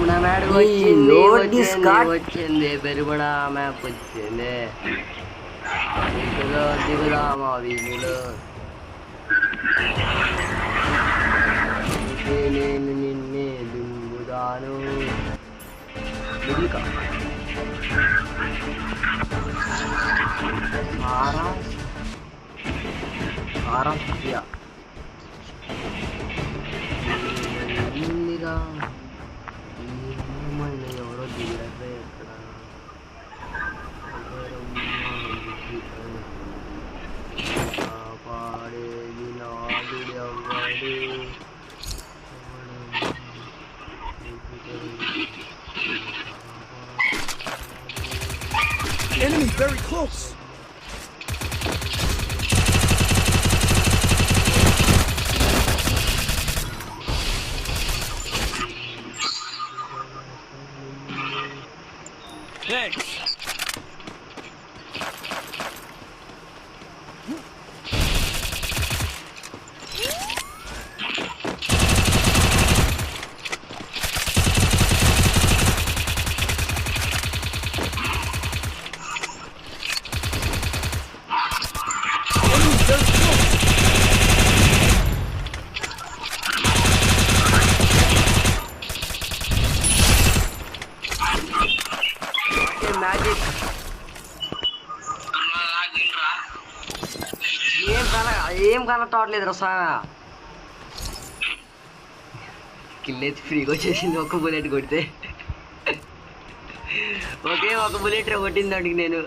నా మేడకు వచ్చింది వచ్చింది పెరుగుడా మ్యాప్ వచ్చింది. దిగుదామా వీధిలో నేను నిన్నే దింగుదాను. ఎవరో దిగరే ఎక్కడ పాడేది నాడు ఎవడు. Enemy very close. Thanks. ఏం కనెక్ట్ రసానా కిల్లెత్తి ఫ్రీగా వచ్చేసింది. ఒక్క బుల్లెట్ కొడితే ఒకే ఒక బుల్లెట్ కొట్టింది అడిగి నేను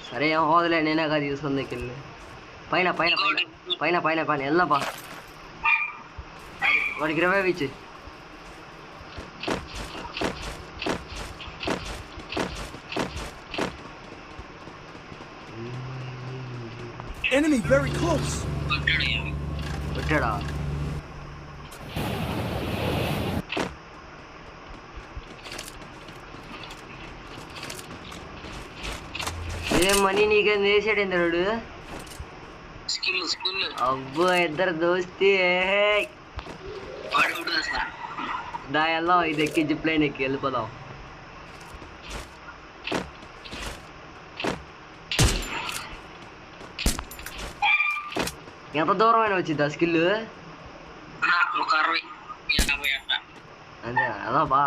సరే ఏం హోదలే నేనే కాదు తీసుకుంది కిల్లు. పైన పైన పైన పైన పైన పైన వెళ్ళపా వాడికి 20 ఇచ్చి. Enemy very close. కొట్టాడా? ఏం మనీ నీకేం చేసాడు ఇంద్రుడు? అబ్బో ఇద్దరు దోస్తి దా వెళ్దాం. ఇది ఎక్కి జిప్ లైన్ ఎక్కి వెళ్ళిపోదాం. ఎంత దూరం అయినా వచ్చింది ఆ స్కిల్? అంతే అదా బా.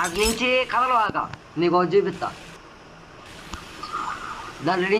అటు నుంచి కదలవాక నీకు చూపిస్తా దాని